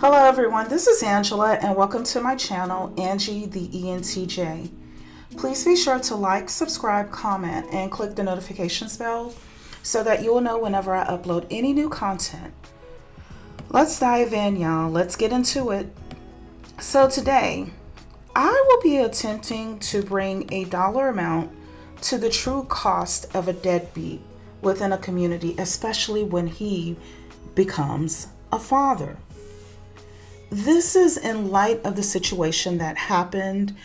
Hello everyone, this is Angela and welcome to my channel, Angie the ENTJ. Please be sure to like, subscribe, comment, and click the notifications bell so that you will know whenever I upload any new content. Let's dive in, y'all. Let's get into it. So today, I will be attempting to bring a dollar amount to the true cost of a deadbeat within a community, especially when he becomes a father. This is in light of the situation that happened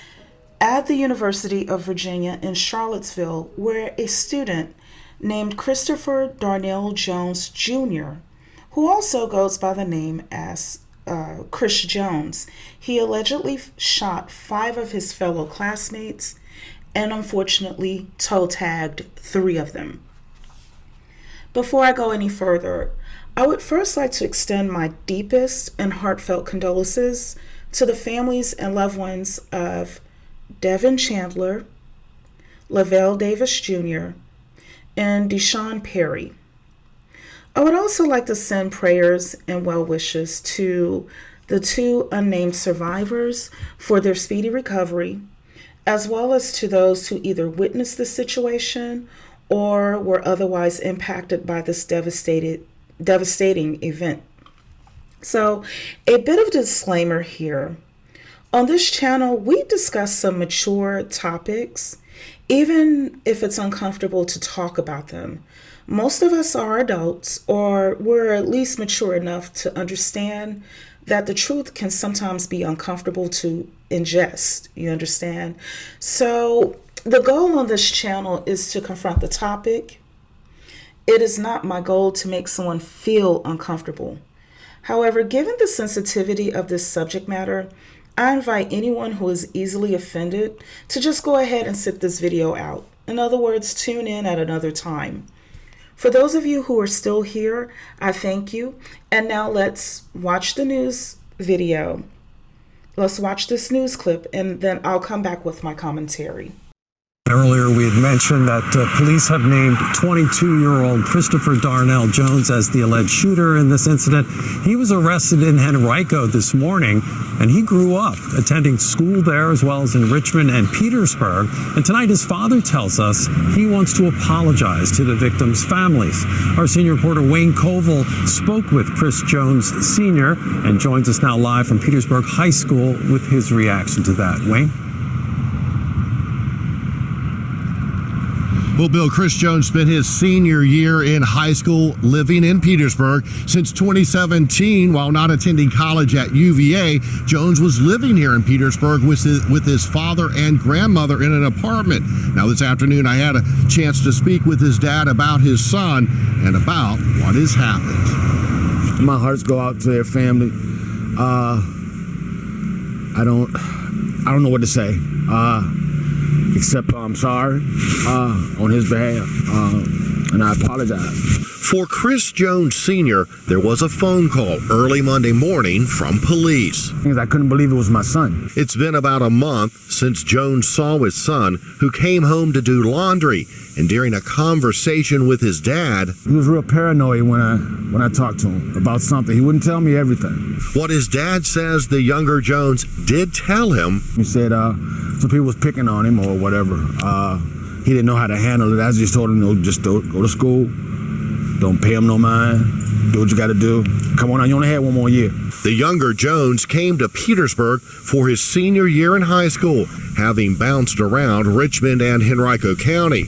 at the University of Virginia in Charlottesville, where a student named Christopher Darnell Jones Jr., who also goes by the name as Chris Jones, he allegedly shot 5 of his fellow classmates and unfortunately toe tagged 3 of them. Before I go any further, I would first like to extend my deepest and heartfelt condolences to the families and loved ones of Devin Chandler, Lavelle Davis Jr., and Deshaun Perry. I would also like to send prayers and well wishes to the 2 unnamed survivors for their speedy recovery, as well as to those who either witnessed the situation or were otherwise impacted by this devastating event. So, a bit of a disclaimer here. On this channel, we discuss some mature topics, even if it's uncomfortable to talk about them. Most of us are adults, or we're at least mature enough to understand that the truth can sometimes be uncomfortable to ingest. You understand? So, the goal on this channel is to confront the topic. It is not my goal to make someone feel uncomfortable. However, given the sensitivity of this subject matter, I invite anyone who is easily offended to just go ahead and sit this video out. In other words, tune in at another time. For those of you who are still here, I thank you. And now let's watch the news video. Let's watch this news clip, and then I'll come back with my commentary. Earlier, we had mentioned that police have named 22-year-old Christopher Darnell Jones as the alleged shooter in this incident. He was arrested in Henrico this morning, and he grew up attending school there as well as in Richmond and Petersburg. And tonight, his father tells us he wants to apologize to the victims' families. Our senior reporter Wayne Koval spoke with Chris Jones Sr. and joins us now live from Petersburg High School with his reaction to that. Wayne? Well, Bill, Chris Jones spent his senior year in high school living in Petersburg. Since 2017, while not attending college at UVA, Jones was living here in Petersburg with his father and grandmother in an apartment. Now, this afternoon, I had a chance to speak with his dad about his son and about what has happened. My hearts go out to their family. I don't know what to say. Except I'm sorry on his behalf, and I apologize. For Chris Jones Sr., there was a phone call early Monday morning from police. I couldn't believe it was my son. It's been about a month since Jones saw his son, who came home to do laundry, and during a conversation with his dad, he was real paranoid when I talked to him about something. He wouldn't tell me everything. What his dad says the younger Jones did tell him. He said some people was picking on him or whatever. He didn't know how to handle it. I just told him, no, just go to school. Don't pay him no mind. Do what you got to do. Come on, you only had 1 more year. The younger Jones came to Petersburg for his senior year in high school, having bounced around Richmond and Henrico County.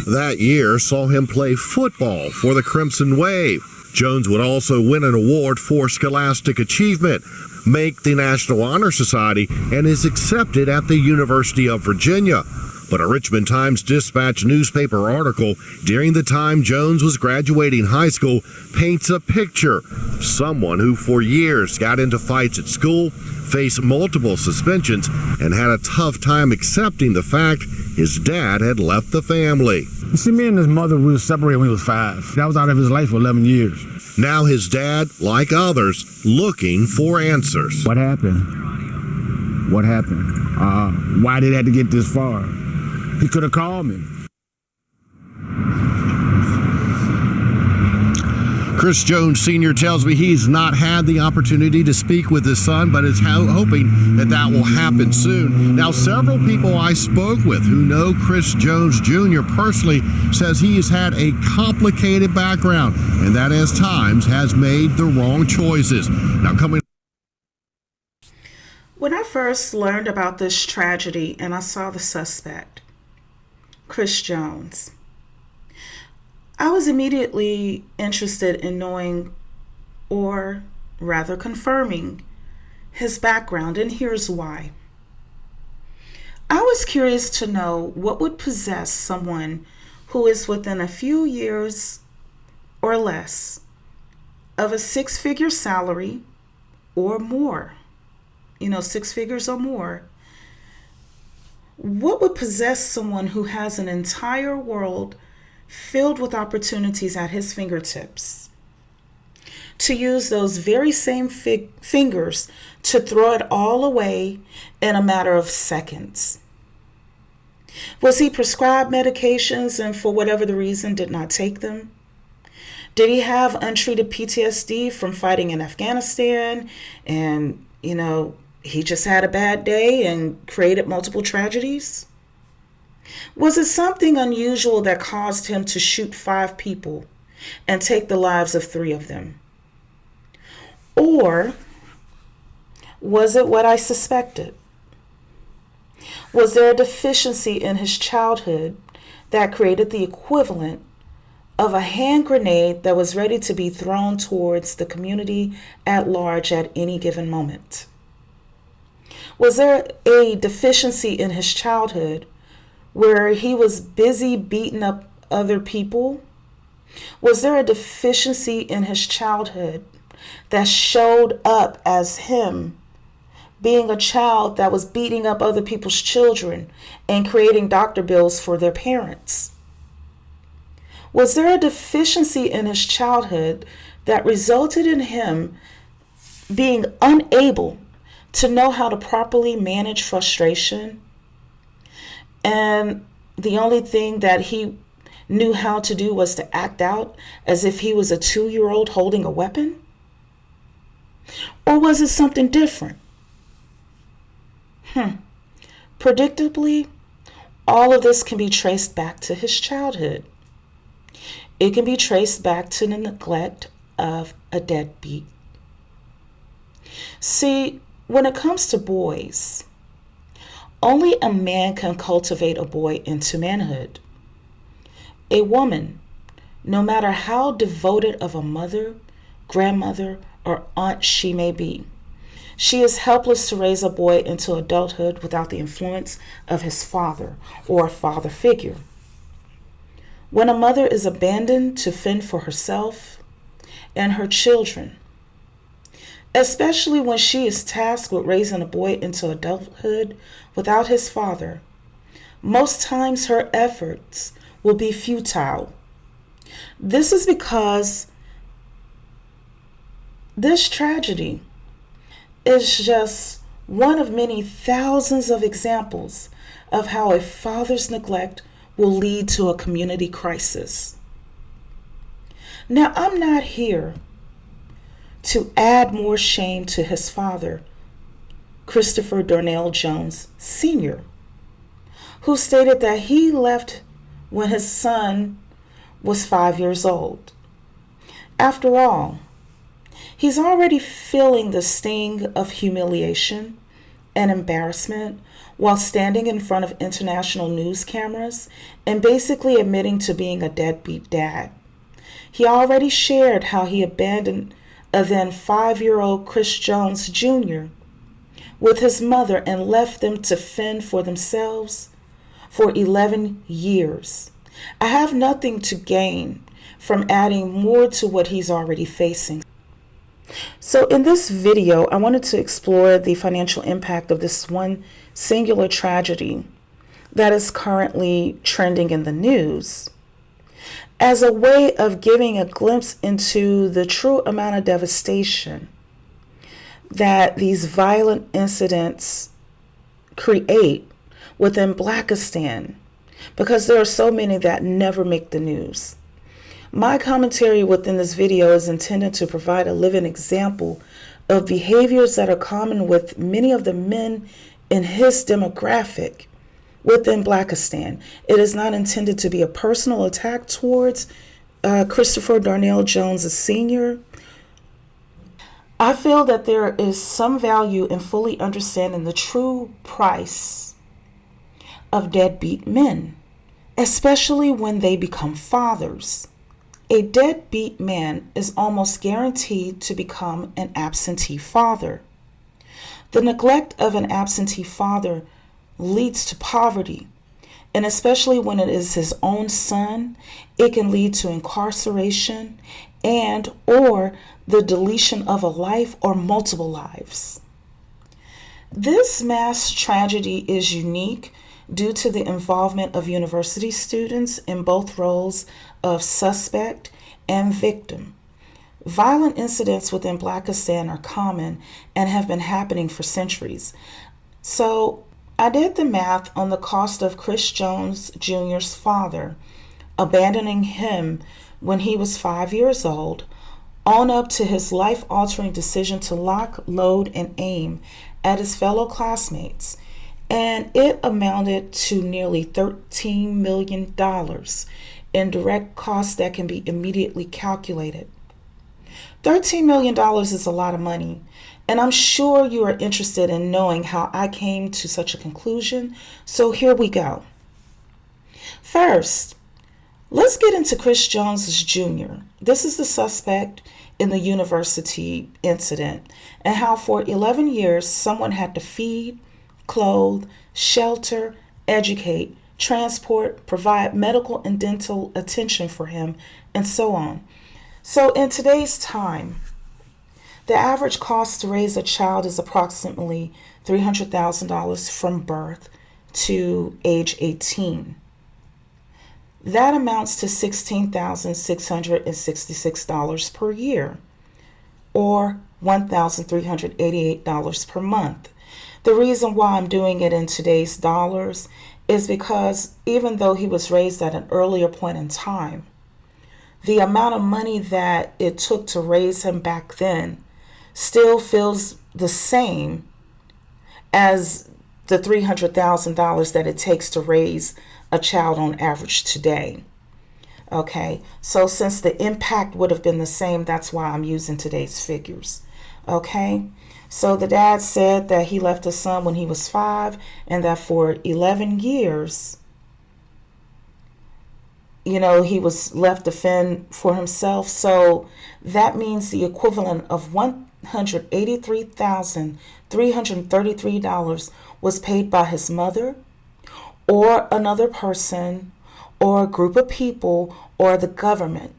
That year saw him play football for the Crimson Wave. Jones would also win an award for scholastic achievement, make the National Honor Society, and is accepted at the University of Virginia. But a Richmond Times-Dispatch newspaper article during the time Jones was graduating high school paints a picture of someone who for years got into fights at school, faced multiple suspensions, and had a tough time accepting the fact his dad had left the family. You see, me and his mother, we were separated when he was 5. That was out of his life for 11 years. Now his dad, like others, looking for answers. What happened? What happened? Why did it have to get this far? He could have called me. Chris Jones Sr. tells me he's not had the opportunity to speak with his son, but is hoping that will happen soon. Now, several people I spoke with who know Chris Jones Jr. personally says he has had a complicated background and that at times has made the wrong choices. Now, coming. When I first learned about this tragedy and I saw the suspect, Chris Jones, I was immediately interested in knowing, or rather confirming, his background, and here's why. I was curious to know what would possess someone who is within a few years or less of a six-figure salary or more, 6 figures or more. What would possess someone who has an entire world filled with opportunities at his fingertips to use those very same fingers to throw it all away in a matter of seconds? Was he prescribed medications and for whatever the reason did not take them? Did he have untreated PTSD from fighting in Afghanistan and, he just had a bad day and created multiple tragedies? Was it something unusual that caused him to shoot 5 people and take the lives of 3 of them? Or was it what I suspected? Was there a deficiency in his childhood that created the equivalent of a hand grenade that was ready to be thrown towards the community at large at any given moment? Was there a deficiency in his childhood where he was busy beating up other people? Was there a deficiency in his childhood that showed up as him being a child that was beating up other people's children and creating doctor bills for their parents? Was there a deficiency in his childhood that resulted in him being unable to know how to properly manage frustration? And the only thing that he knew how to do was to act out as if he was a 2-year-old holding a weapon? Or was it something different? Predictably, all of this can be traced back to his childhood. It can be traced back to the neglect of a deadbeat. See, when it comes to boys, only a man can cultivate a boy into manhood. A woman, no matter how devoted of a mother, grandmother, or aunt she may be, she is helpless to raise a boy into adulthood without the influence of his father or a father figure. When a mother is abandoned to fend for herself and her children, especially when she is tasked with raising a boy into adulthood without his father, most times her efforts will be futile. This is because this tragedy is just one of many thousands of examples of how a father's neglect will lead to a community crisis. Now, I'm not here to add more shame to his father, Christopher Darnell Jones Sr., who stated that he left when his son was 5 years old. After all, he's already feeling the sting of humiliation and embarrassment while standing in front of international news cameras and basically admitting to being a deadbeat dad. He already shared how he abandoned a then 5-year-old Chris Jones Jr. with his mother and left them to fend for themselves for 11 years. I have nothing to gain from adding more to what he's already facing. So in this video, I wanted to explore the financial impact of this one singular tragedy that is currently trending in the news, as a way of giving a glimpse into the true amount of devastation that these violent incidents create within Blackistan, because there are so many that never make the news. My commentary within this video is intended to provide a living example of behaviors that are common with many of the men in his demographic within Blackistan. It is not intended to be a personal attack towards Christopher Darnell Jones Sr. I feel that there is some value in fully understanding the true price of deadbeat men, especially when they become fathers. A deadbeat man is almost guaranteed to become an absentee father. The neglect of an absentee father leads to poverty, and especially when it is his own son, it can lead to incarceration and or the deletion of a life or multiple lives. This mass tragedy is unique due to the involvement of university students in both roles of suspect and victim. Violent incidents within Blackistan are common and have been happening for centuries. So I did the math on the cost of Chris Jones Jr.'s father abandoning him when he was 5 years old, on up to his life-altering decision to lock, load, and aim at his fellow classmates, and it amounted to nearly $13 million in direct costs that can be immediately calculated. $13 million is a lot of money, and I'm sure you are interested in knowing how I came to such a conclusion, so here we go. First, let's get into Chris Jones Jr. This is the suspect in the university incident, and how for 11 years someone had to feed, clothe, shelter, educate, transport, provide medical and dental attention for him, and so on. So in today's time, the average cost to raise a child is approximately $300,000 from birth to age 18. That amounts to $16,666 per year, or $1,388 per month. The reason why I'm doing it in today's dollars is because even though he was raised at an earlier point in time, the amount of money that it took to raise him back then still feels the same as the $300,000 that it takes to raise a child on average today. Okay, so since the impact would have been the same, that's why I'm using today's figures. Okay, so the dad said that he left his son when he was 5, and that for 11 years, he was left to fend for himself. So that means the equivalent of $183,333 was paid by his mother, or another person, or a group of people, or the government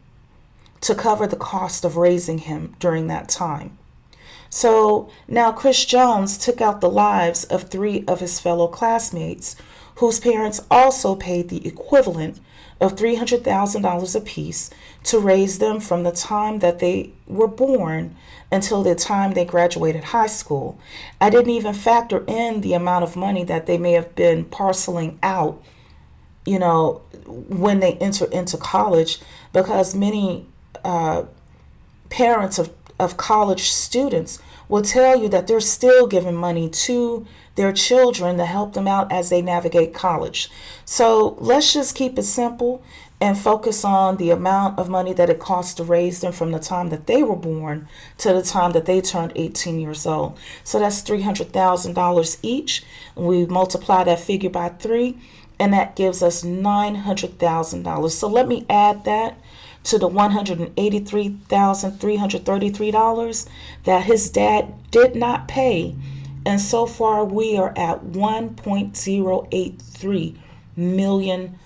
to cover the cost of raising him during that time. So now Chris Jones took out the lives of 3 of his fellow classmates, whose parents also paid the equivalent of $300,000 apiece to raise them from the time that they were born until the time they graduated high school. I didn't even factor in the amount of money that they may have been parceling out, when they enter into college, because many parents of college students will tell you that they're still giving money to their children to help them out as they navigate college. So let's just keep it simple and focus on the amount of money that it costs to raise them from the time that they were born to the time that they turned 18 years old. So that's $300,000 each. We multiply that figure by 3, and that gives us $900,000. So let me add that to the $183,333 that his dad did not pay. And so far we are at $1.083 million.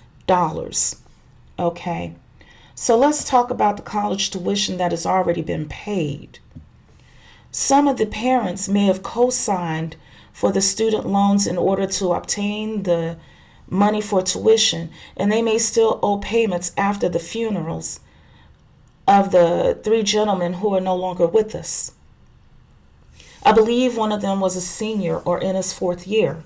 Okay, so let's talk about the college tuition that has already been paid. Some of the parents may have co-signed for the student loans in order to obtain the money for tuition, and they may still owe payments after the funerals of the 3 gentlemen who are no longer with us. I believe one of them was a senior or in his 4th year.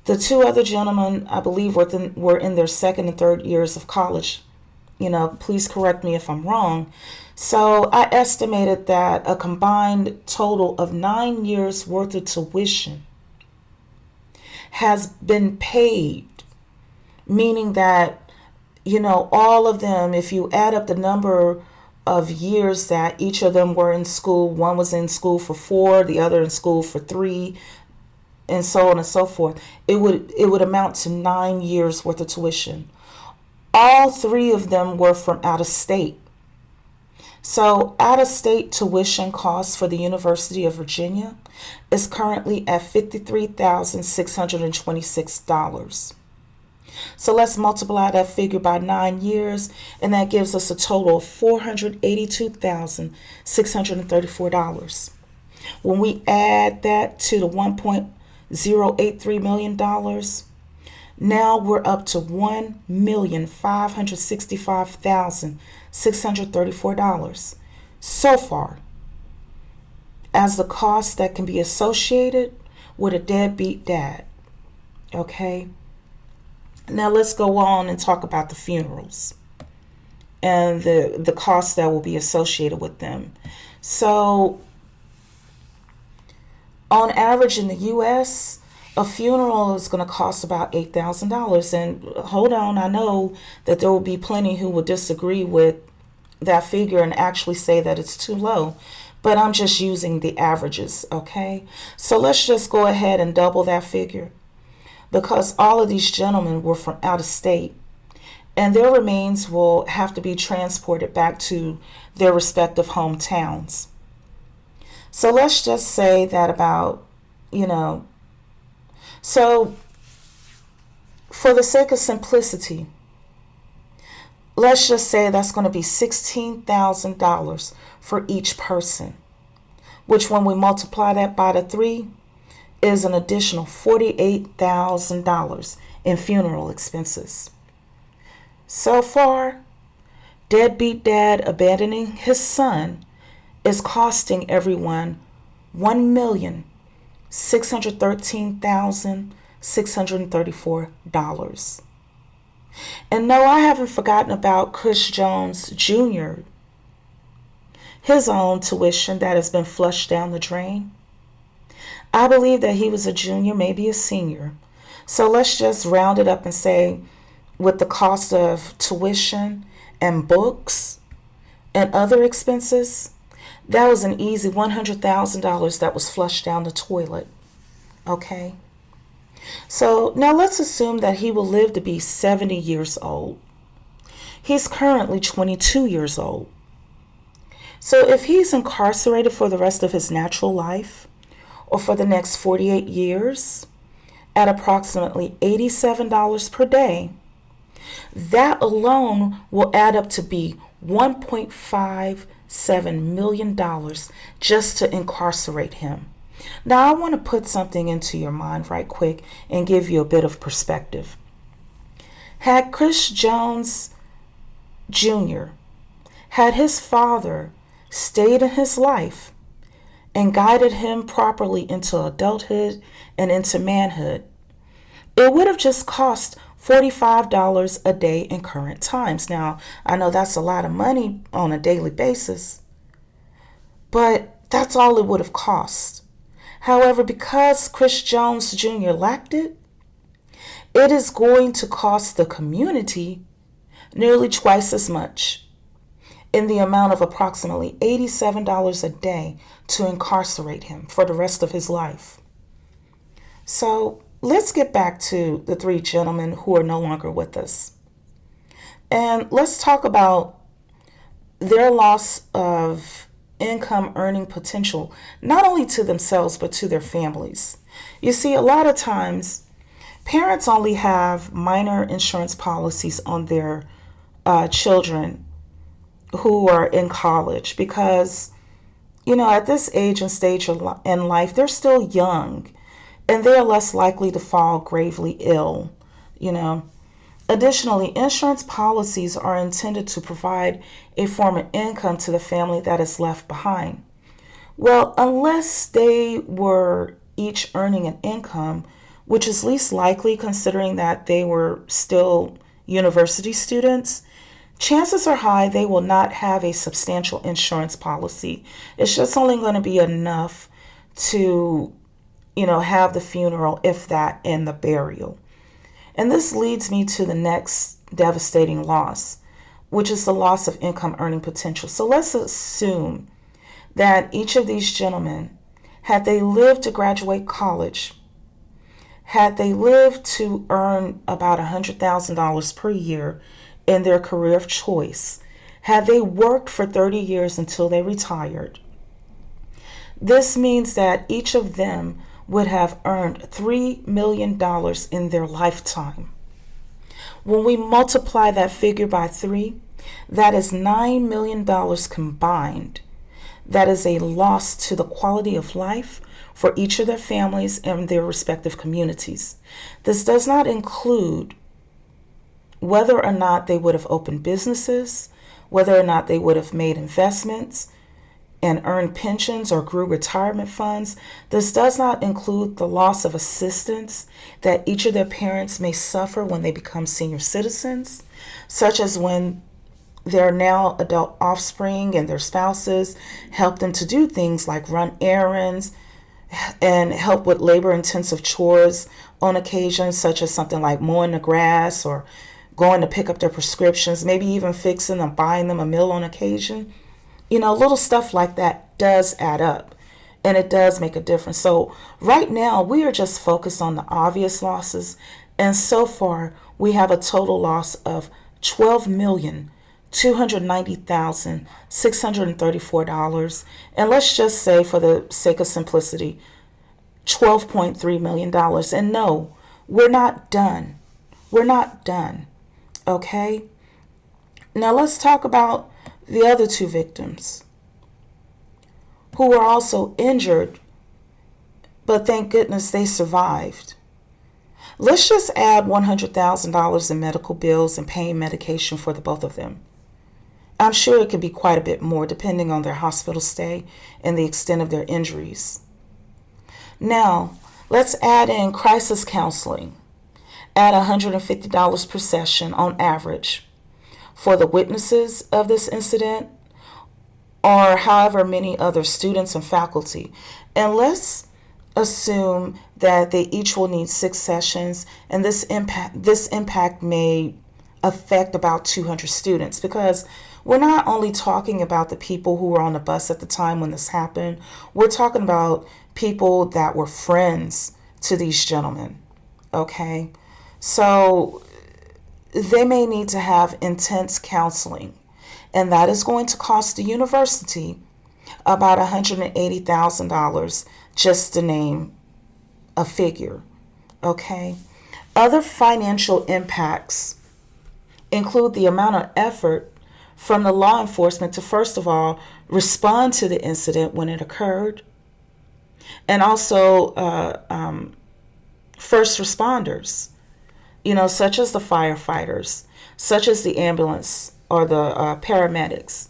The 2 other gentlemen, I believe, were in their 2nd and 3rd years of college Please correct me if I'm wrong. So I estimated that a combined total of 9 years worth of tuition has been paid, meaning that, all of them, if you add up the number of years that each of them were in school, one was in school for 4, the other in school for 3, and so on and so forth, it would amount to 9 years worth of tuition. All 3 of them were from out of state. So out of state tuition costs for the University of Virginia is currently at $53,626. So let's multiply that figure by 9 years, and that gives us a total of $482,634. When we add that to the $1.083 million, now we're up to $1,565,634 so far as the cost that can be associated with a deadbeat dad. Okay? Now let's go on and talk about the funerals and the costs that will be associated with them. So on average in the U.S., a funeral is going to cost about $8,000. And hold on, I know that there will be plenty who will disagree with that figure and actually say that it's too low. But I'm just using the averages, okay? So let's just go ahead and double that figure, because all of these gentlemen were from out of state, and their remains will have to be transported back to their respective hometowns. So let's just say that about, so for the sake of simplicity, let's just say that's going to be $16,000 for each person, which when we multiply that by the 3 is an additional $48,000 in funeral expenses. So far, deadbeat dad abandoning his son is costing everyone $1,613,634. And no, I haven't forgotten about Chris Jones Jr., his own tuition that has been flushed down the drain. I believe that he was a junior, maybe a senior. So let's just round it up and say, with the cost of tuition and books and other expenses, that was an easy $100,000 that was flushed down the toilet. Okay? So now let's assume that he will live to be 70 years old. He's currently 22 years old. So if he's incarcerated for the rest of his natural life, or for the next 48 years, at approximately $87 per day, that alone will add up to be $1.57 million just to incarcerate him. Now, I want to put something into your mind right quick and give you a bit of perspective. Had Chris Jones Jr., had his father stayed in his life and guided him properly into adulthood and into manhood, it would have just cost $45 a day in current times. Now, I know that's a lot of money on a daily basis, but that's all it would have cost. However, because Chris Jones Jr. lacked it, it is going to cost the community nearly twice as much, in the amount of approximately $87 a day to incarcerate him for the rest of his life. So let's get back to the 3 gentlemen who are no longer with us. And let's talk about their loss of income earning potential, not only to themselves, but to their families. You see, a lot of times, parents only have minor insurance policies on their children who are in college because, at this age and stage in life, they're still young and they're less likely to fall gravely ill, Additionally, insurance policies are intended to provide a form of income to the family that is left behind. Well, unless they were each earning an income, which is least likely considering that they were still university students, chances are high they will not have a substantial insurance policy. It's just only going to be enough to, have the funeral, if that, and the burial. And this leads me to the next devastating loss, which is the loss of income earning potential. So let's assume that each of these gentlemen, had they lived to graduate college, had they lived to earn about $100,000 per year in their career of choice, had they worked for 30 years until they retired, this means that each of them would have earned $3 million in their lifetime. When we multiply that figure by 3, that is $9 million combined. That is a loss to the quality of life for each of their families and their respective communities. This does not include whether or not they would have opened businesses, whether or not they would have made investments and earned pensions or grew retirement funds. This does not include the loss of assistance that each of their parents may suffer when they become senior citizens, such as when their now adult offspring and their spouses help them to do things like run errands and help with labor-intensive chores on occasion, such as something like mowing the grass or going to pick up their prescriptions, maybe even fixing them, buying them a meal on occasion. Little stuff like that does add up, and it does make a difference. So right now, we are just focused on the obvious losses, and so far, we have a total loss of $12,290,634, and let's just say, for the sake of simplicity, $12.3 million. And no, we're not done. We're not done. Okay? Now let's talk about the other two victims who were also injured, but thank goodness they survived. Let's just add $100,000 in medical bills and pain medication for the both of them. I'm sure it could be quite a bit more depending on their hospital stay and the extent of their injuries. Now, let's add in crisis counseling at $150 per session on average for the witnesses of this incident, or however many other students and faculty. And let's assume that they each will need 6 sessions, and this impact may affect about 200 students, because we're not only talking about the people who were on the bus at the time when this happened, we're talking about people that were friends to these gentlemen. Okay? So they may need to have intense counseling, and that is going to cost the university about $180,000, just to name a figure. Okay? Other financial impacts include the amount of effort from the law enforcement to, first of all, respond to the incident when it occurred, and also first responders, such as the firefighters, such as the ambulance or the paramedics.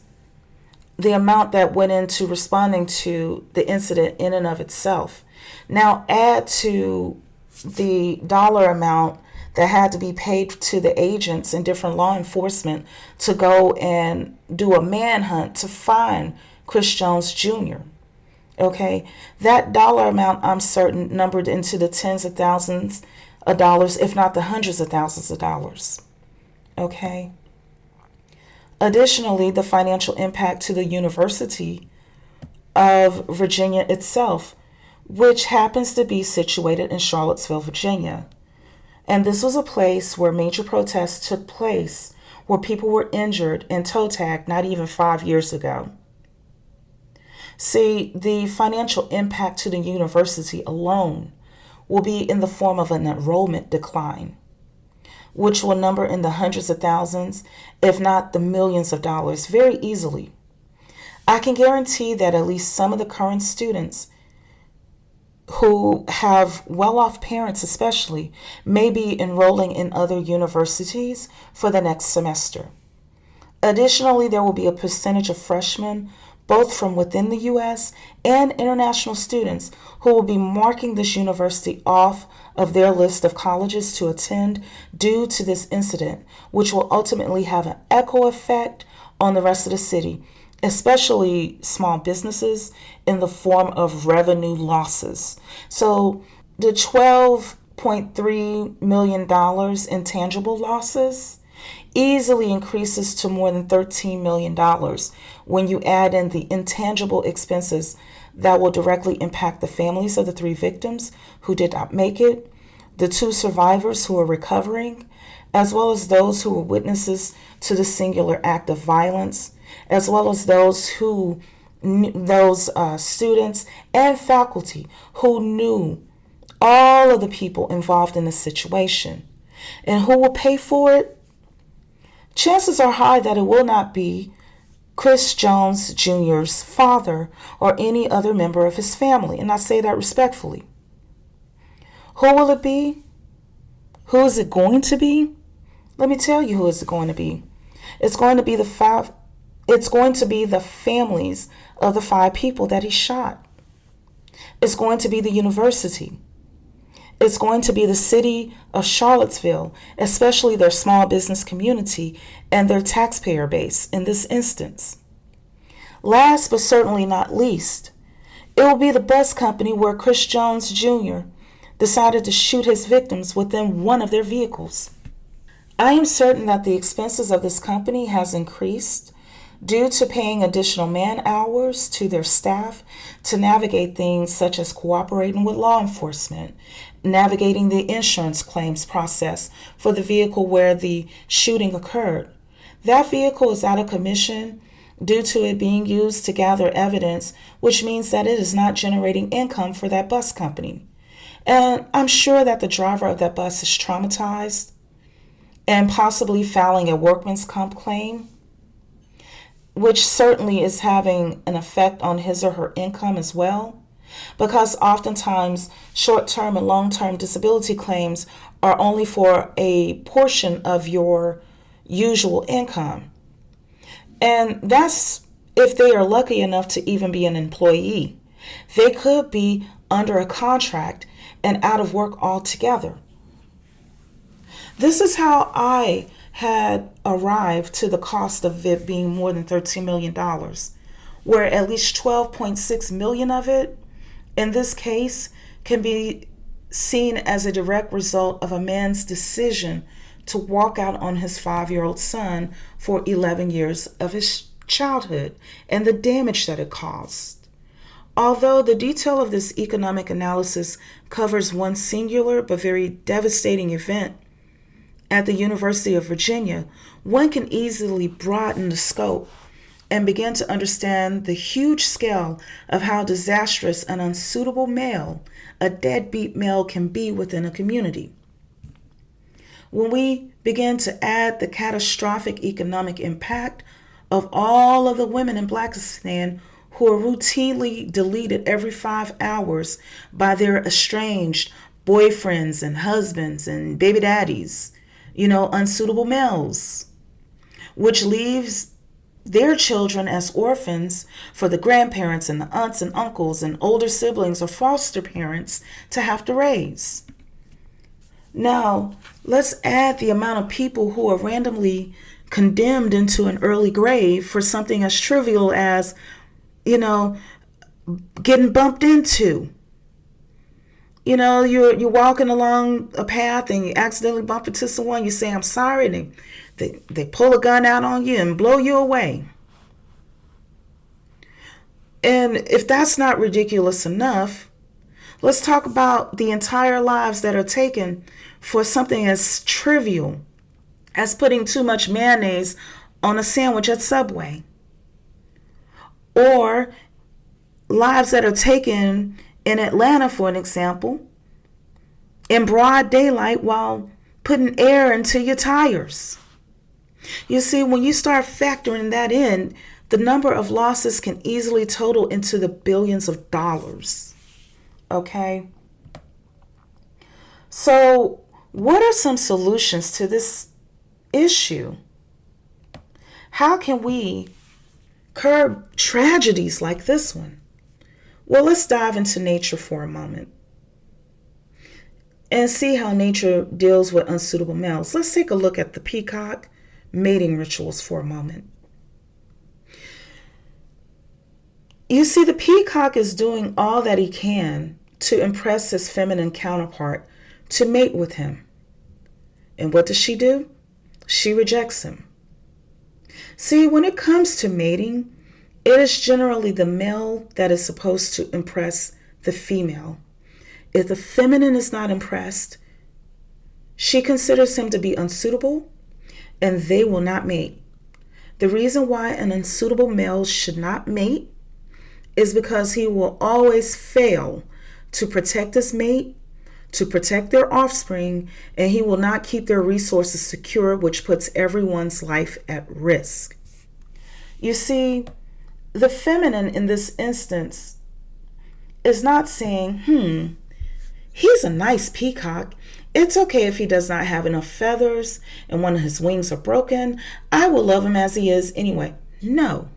The amount that went into responding to the incident in and of itself. Now add to the dollar amount that had to be paid to the agents and different law enforcement to go and do a manhunt to find Chris Jones Jr. Okay, that dollar amount, I'm certain, numbered into the tens of thousands of dollars, if not the hundreds of thousands of dollars. Okay. Additionally, the financial impact to the University of Virginia itself, which happens to be situated in Charlottesville, Virginia. And this was a place where major protests took place, where people were injured and toe tagged not even 5 years ago. See, the financial impact to the university alone will be in the form of an enrollment decline, which will number in the hundreds of thousands, if not the millions of dollars, very easily. I can guarantee that at least some of the current students who have well-off parents especially may be enrolling in other universities for the next semester. Additionally, there will be a percentage of freshmen both from within the U.S. and international students who will be marking this university off of their list of colleges to attend due to this incident, which will ultimately have an echo effect on the rest of the city, especially small businesses, in the form of revenue losses. So the $12.3 million in tangible losses easily increases to more than $13 million when you add in the intangible expenses that will directly impact the families of the 3 victims who did not make it, the 2 survivors who are recovering, as well as those who were witnesses to the singular act of violence, as well as those students and faculty who knew all of the people involved in the situation. And who will pay for it? Chances are high that it will not be Chris Jones Jr.'s father or any other member of his family, and I say that respectfully. Who will it be? Who is it going to be? Let me tell you who it's going to be. It's going to be the families of the 5 people that he shot. It's going to be the university. It's going to be the city of Charlottesville, especially their small business community and their taxpayer base in this instance. Last but certainly not least, it will be the bus company where Chris Jones Jr. decided to shoot his victims within one of their vehicles. I am certain that the expenses of this company has increased due to paying additional man hours to their staff to navigate things such as cooperating with law enforcement, navigating the insurance claims process for the vehicle where the shooting occurred. That vehicle is out of commission due to it being used to gather evidence, which means that it is not generating income for that bus company. And I'm sure that the driver of that bus is traumatized and possibly filing a workman's comp claim, which certainly is having an effect on his or her income as well, because oftentimes short-term and long-term disability claims are only for a portion of your usual income. And that's if they are lucky enough to even be an employee. They could be under a contract and out of work altogether. This is how I had arrived to the cost of it being more than $13 million, where at least 12.6 million of it, in this case, can be seen as a direct result of a man's decision to walk out on his 5-year-old son for 11 years of his childhood and the damage that it caused. Although the detail of this economic analysis covers one singular but very devastating event at the University of Virginia, one can easily broaden the scope and begin to understand the huge scale of how disastrous an unsuitable male, a deadbeat male, can be within a community. When we begin to add the catastrophic economic impact of all of the women in Blackistan who are routinely deleted every 5 hours by their estranged boyfriends and husbands and baby daddies, unsuitable males, which leaves their children as orphans for the grandparents and the aunts and uncles and older siblings or foster parents to have to raise. Now, let's add the amount of people who are randomly condemned into an early grave for something as trivial as, getting bumped into. You're walking along a path and you accidentally bump into someone, you say, "I'm sorry," and they pull a gun out on you and blow you away. And if that's not ridiculous enough, let's talk about the entire lives that are taken for something as trivial as putting too much mayonnaise on a sandwich at Subway. Or lives that are taken in Atlanta, for an example, in broad daylight while putting air into your tires. You see, when you start factoring that in, the number of losses can easily total into the billions of dollars. Okay? So, what are some solutions to this issue? How can we curb tragedies like this one? Well, let's dive into nature for a moment and see how nature deals with unsuitable males. Let's take a look at the peacock mating rituals for a moment. You see, the peacock is doing all that he can to impress his feminine counterpart to mate with him. And what does she do? She rejects him. See, when it comes to mating, it is generally the male that is supposed to impress the female. If the feminine is not impressed, she considers him to be unsuitable, and they will not mate. The reason why an unsuitable male should not mate is because he will always fail to protect his mate, to protect their offspring, and he will not keep their resources secure, which puts everyone's life at risk. You see, the feminine in this instance is not saying, he's a nice peacock. It's okay if he does not have enough feathers and one of his wings are broken. I will love him as he is anyway. No.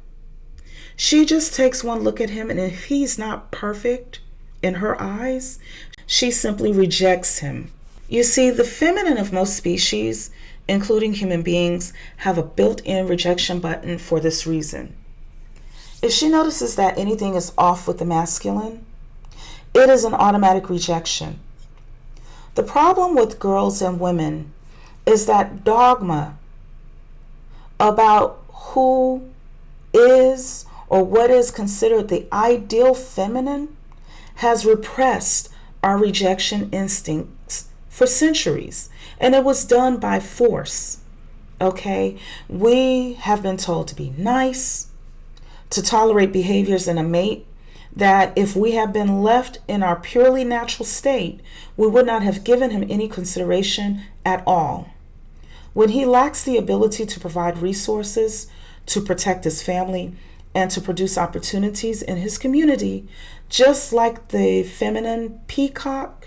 She just takes one look at him, and if he's not perfect in her eyes, she simply rejects him. You see, the feminine of most species, including human beings, have a built-in rejection button for this reason. If she notices that anything is off with the masculine, it is an automatic rejection. The problem with girls and women is that dogma about who is or what is considered the ideal feminine has repressed our rejection instincts for centuries, and it was done by force. Okay, we have been told to be nice, to tolerate behaviors in a mate that if we had been left in our purely natural state, we would not have given him any consideration at all. When he lacks the ability to provide resources, to protect his family, and to produce opportunities in his community, just like the feminine peacock,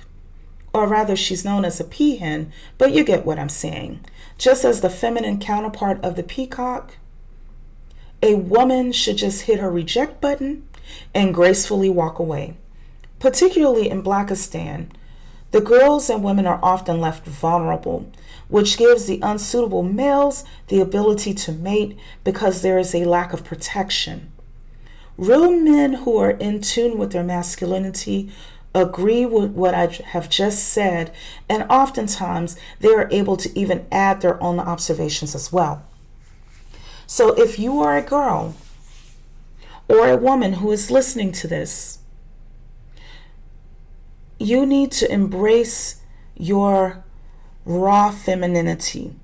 or rather she's known as a peahen, but you get what I'm saying. Just as the feminine counterpart of the peacock, a woman should just hit her reject button and gracefully walk away. Particularly in Blackistan, the girls and women are often left vulnerable, which gives the unsuitable males the ability to mate because there is a lack of protection. Real men who are in tune with their masculinity agree with what I have just said, and oftentimes they are able to even add their own observations as well. So if you are a girl or a woman who is listening to this, you need to embrace your raw femininity.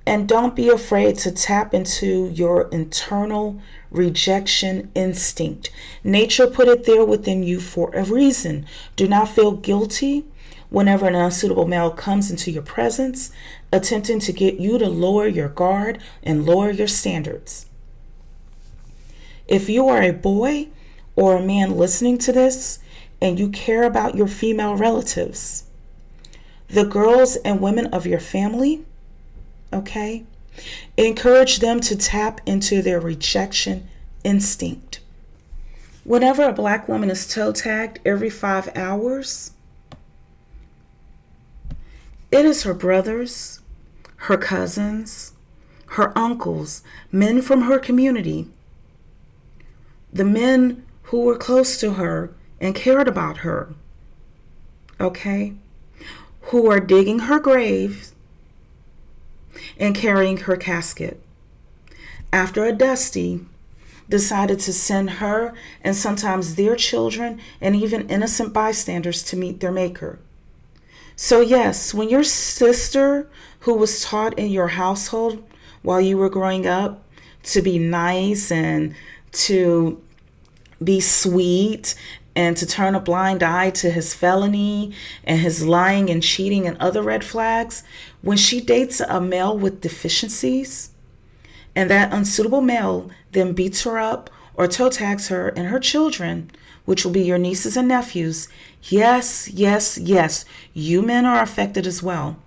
And don't be afraid to tap into your internal rejection instinct. Nature put it there within you for a reason. Do not feel guilty whenever an unsuitable male comes into your presence, attempting to get you to lower your guard and lower your standards. If you are a boy or a man listening to this and you care about your female relatives, the girls and women of your family, okay, encourage them to tap into their rejection instinct. Whenever a black woman is toe tagged every 5 hours, it is her brothers, her cousins, her uncles, men from her community, the men who were close to her and cared about her, okay, who are digging her grave and carrying her casket. After a dusty decided to send her and sometimes their children and even innocent bystanders to meet their maker. So yes, when your sister, who was taught in your household while you were growing up to be nice and to be sweet and to turn a blind eye to his felony and his lying and cheating and other red flags, when she dates a male with deficiencies and that unsuitable male then beats her up or toe tags her and her children, which will be your nieces and nephews, yes, you men are affected as well.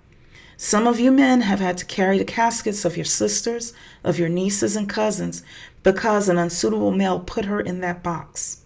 Some of you men have had to carry the caskets of your sisters, of your nieces and cousins, because an unsuitable male put her in that box.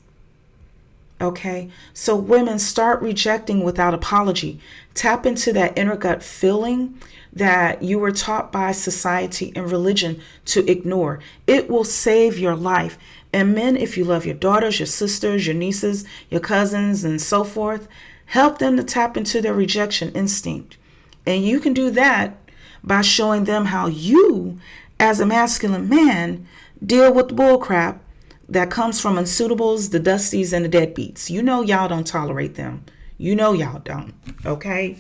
Okay, so women, start rejecting without apology. Tap into that inner gut feeling that you were taught by society and religion to ignore. It will save your life. And men, if you love your daughters, your sisters, your nieces, your cousins, and so forth, help them to tap into their rejection instinct. And you can do that by showing them how you, as a masculine man, deal with the bullcrap that comes from unsuitables, the dusties, and the deadbeats. You know y'all don't tolerate them. You know y'all don't, okay?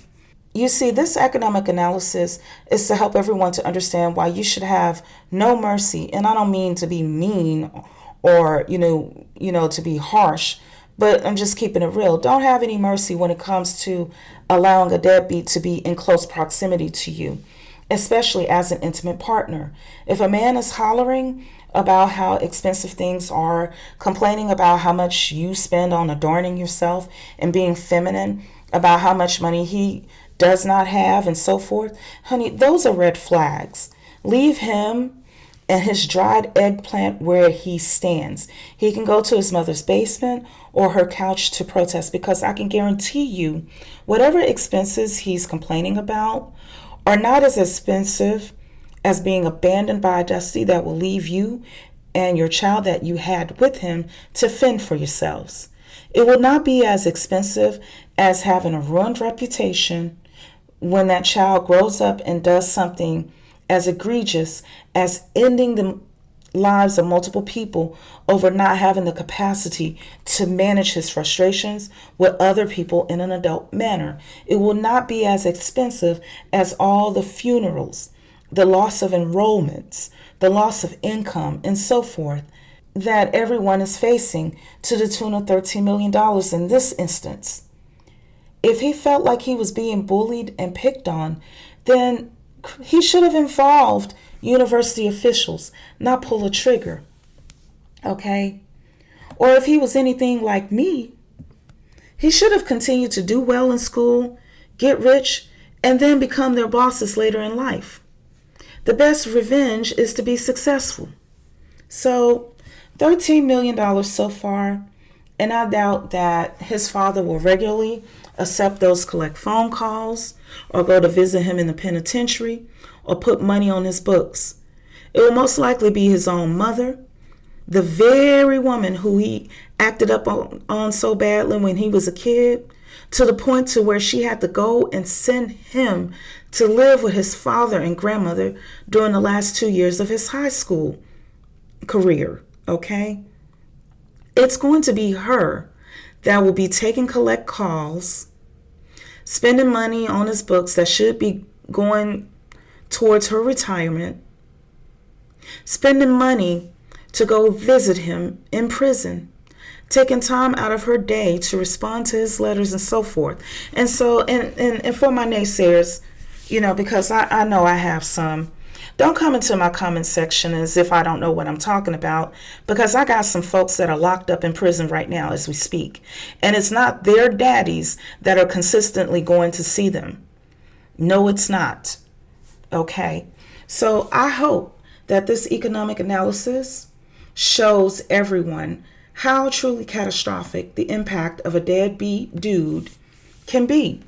You see, this economic analysis is to help everyone to understand why you should have no mercy. And I don't mean to be mean or, to be harsh, but I'm just keeping it real. Don't have any mercy when it comes to allowing a deadbeat to be in close proximity to you, especially as an intimate partner. If a man is hollering about how expensive things are, complaining about how much you spend on adorning yourself and being feminine, about how much money he does not have and so forth, honey, those are red flags. Leave him and his dried eggplant where he stands. He can go to his mother's basement or her couch to protest, because I can guarantee you whatever expenses he's complaining about are not as expensive as being abandoned by a dusty that will leave you and your child that you had with him to fend for yourselves. It will not be as expensive as having a ruined reputation when that child grows up and does something as egregious as ending the lives of multiple people over not having the capacity to manage his frustrations with other people in an adult manner. It will not be as expensive as all the funerals, the loss of enrollments, the loss of income, and so forth that everyone is facing, to the tune of $13 million in this instance. If he felt like he was being bullied and picked on, then he should have involved university officials, not pull a trigger. Okay? Or if he was anything like me, he should have continued to do well in school, get rich, and then become their bosses later in life. The best revenge is to be successful. So, $13 million so far, and I doubt that his father will regularly accept those collect phone calls or go to visit him in the penitentiary or put money on his books. It will most likely be his own mother, the very woman who he acted up on so badly when he was a kid, to the point to where she had to go and send him to live with his father and grandmother during the last 2 years of his high school career, okay? It's going to be her that will be taking collect calls, spending money on his books that should be going towards her retirement, spending money to go visit him in prison, taking time out of her day to respond to his letters and so forth. And so, and for my naysayers, because I know I have some, don't come into my comment section as if I don't know what I'm talking about, because I got some folks that are locked up in prison right now as we speak. And it's not their daddies that are consistently going to see them. No, it's not. Okay? So I hope that this economic analysis shows everyone how truly catastrophic the impact of a deadbeat dude can be,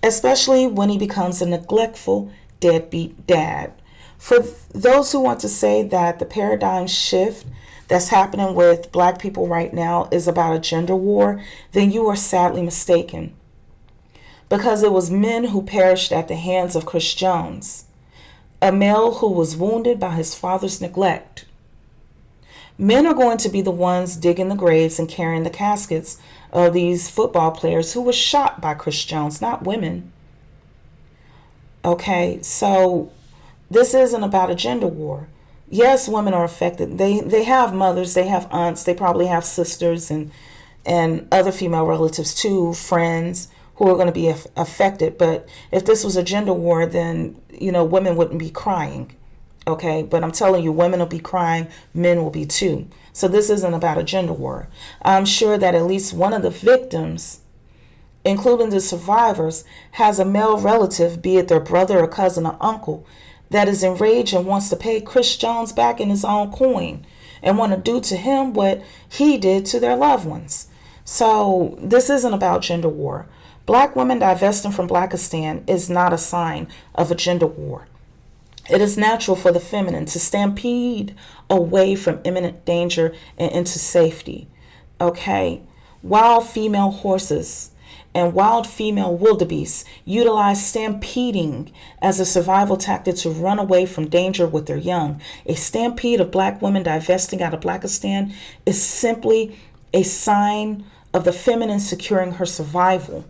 especially when he becomes a neglectful deadbeat dad. For those who want to say that the paradigm shift that's happening with Black people right now is about a gender war, then you are sadly mistaken. Because it was men who perished at the hands of Chris Jones, a male who was wounded by his father's neglect. Men are going to be the ones digging the graves and carrying the caskets of these football players who were shot by Chris Jones, not women. Okay, so this isn't about a gender war. Yes, women are affected. They have mothers, they have aunts, they probably have sisters and other female relatives too, friends who are going to be affected. But if this was a gender war, then, women wouldn't be crying. Okay, but I'm telling you, women will be crying, men will be too. So this isn't about a gender war. I'm sure that at least one of the victims, including the survivors, has a male relative, be it their brother or cousin or uncle, that is enraged and wants to pay Chris Jones back in his own coin. and want to do to him what he did to their loved ones. So this isn't about gender war. Black women divesting from Blackistan is not a sign of a gender war. It is natural for the feminine to stampede away from imminent danger and into safety. Okay? Wild female horses and wild female wildebeests utilize stampeding as a survival tactic to run away from danger with their young. A stampede of black women divesting out of Blackistan is simply a sign of the feminine securing her survival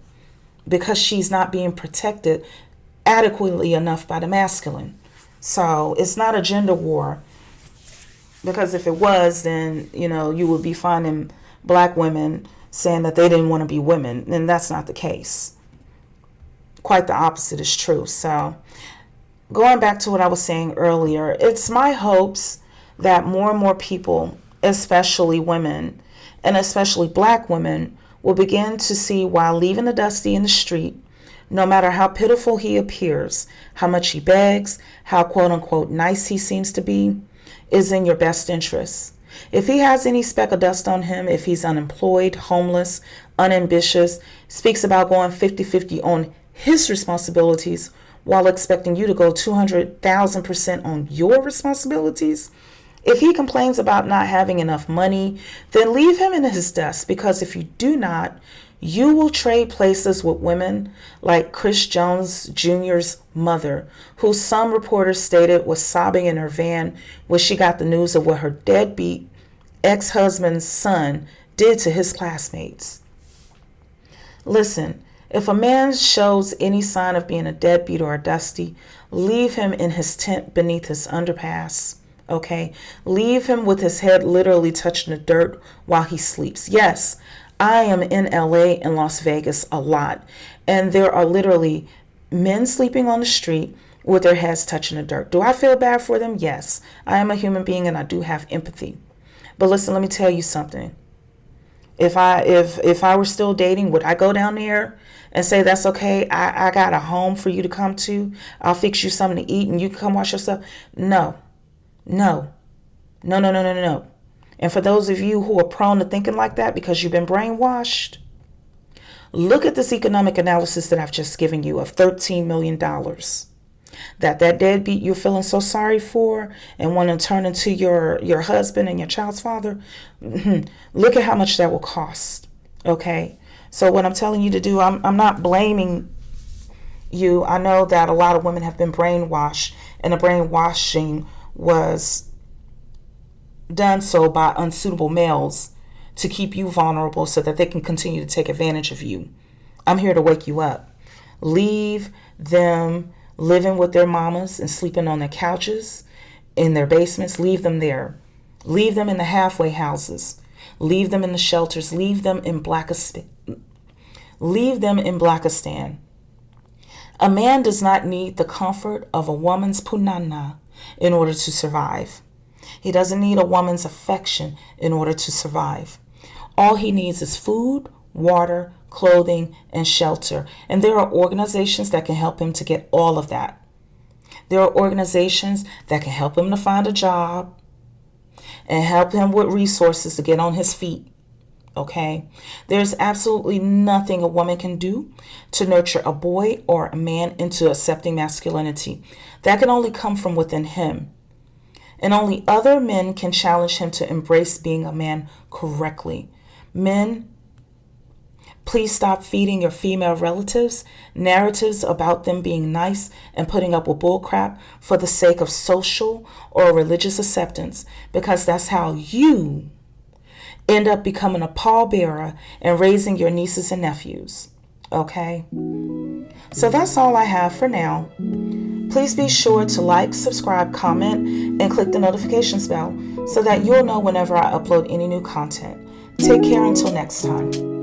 because she's not being protected adequately enough by the masculine. So it's not a gender war, because if it was, then, you would be finding black women saying that they didn't want to be women, and that's not the case. Quite the opposite is true. So going back to what I was saying earlier, it's my hopes that more and more people, especially women, and especially black women, will begin to see why leaving the dusty in the street, no matter how pitiful he appears, how much he begs, how quote-unquote nice he seems to be, is in your best interest. If he has any speck of dust on him, if he's unemployed, homeless, unambitious, speaks about going 50-50 on his responsibilities while expecting you to go 200,000% on your responsibilities, if he complains about not having enough money, then leave him in his dust, because if you do not, you will trade places with women like Chris Jones Jr.'s mother, who some reporters stated was sobbing in her van when she got the news of what her deadbeat ex-husband's son did to his classmates. Listen, if a man shows any sign of being a deadbeat or a dusty, leave him in his tent beneath his underpass. Okay? Leave him with his head literally touching the dirt while he sleeps. Yes, I am in LA and Las Vegas a lot, and there are literally men sleeping on the street with their heads touching the dirt. Do I feel bad for them? Yes. I am a human being and I do have empathy. But listen, let me tell you something. If I were still dating, would I go down there and say, that's okay, I got a home for you to come to, I'll fix you something to eat and you can come wash yourself? No. And for those of you who are prone to thinking like that because you've been brainwashed, look at this economic analysis that I've just given you of $13 million. That deadbeat you're feeling so sorry for and want to turn into your husband and your child's father, look at how much that will cost. Okay? So what I'm telling you to do, I'm not blaming you. I know that a lot of women have been brainwashed, and the brainwashing was done so by unsuitable males to keep you vulnerable so that they can continue to take advantage of you. I'm here to wake you up. Leave them living with their mamas and sleeping on their couches in their basements. Leave them there. Leave them in the halfway houses. Leave them in the shelters. Leave them in Blackistan. A man does not need the comfort of a woman's punana in order to survive. He doesn't need a woman's affection in order to survive. All he needs is food, water, clothing, and shelter. And there are organizations that can help him to get all of that. There are organizations that can help him to find a job and help him with resources to get on his feet. Okay? There's absolutely nothing a woman can do to nurture a boy or a man into accepting masculinity. That can only come from within him. And only other men can challenge him to embrace being a man correctly. Men, please stop feeding your female relatives narratives about them being nice and putting up with bullcrap for the sake of social or religious acceptance, because that's how you end up becoming a pallbearer and raising your nieces and nephews. Okay? So that's all I have for now. Please be sure to like, subscribe, comment, and click the notifications bell so that you'll know whenever I upload any new content. Take care until next time.